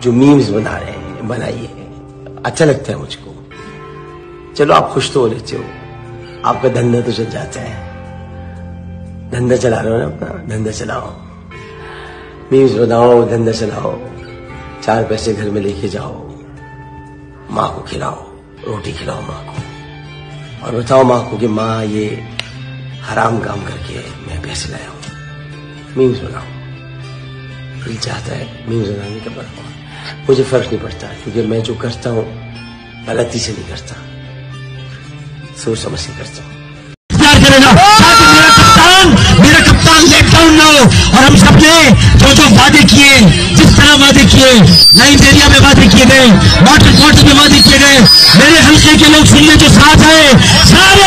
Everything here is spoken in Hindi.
जो मीम्स बना रहे हैं बनाइए, अच्छा लगता है मुझको। चलो आप खुश तो हो लेते हो, आपका धंधा तो चल जाता है। धंधा चला रहे हो ना अपना, धंधा चलाओ, मीम्स बनाओ, धंधा चलाओ, 4 पैसे घर में लेके जाओ, माँ को खिलाओ, रोटी खिलाओ माँ को, और बताओ माँ को कि माँ ये हराम काम करके मैं पैसे लाया हूँ। मीम्स बनाओ, दिल चाहता है मीम्स बनाने का बनाओ। मुझे फर्क नहीं पड़ता, क्योंकि मैं जो करता हूँ गलती से नहीं करता, सोच समझ के करता हूँ। मेरा कप्तान लेट डाउन ना हो, और हम सबने जो वादे किए, जिस तरह वादे किए, नाइजीरिया में वादे किए गए, वाटर में वादे किए गए, मेरे हल्के के लोग सुनने जो साथ आए, सारे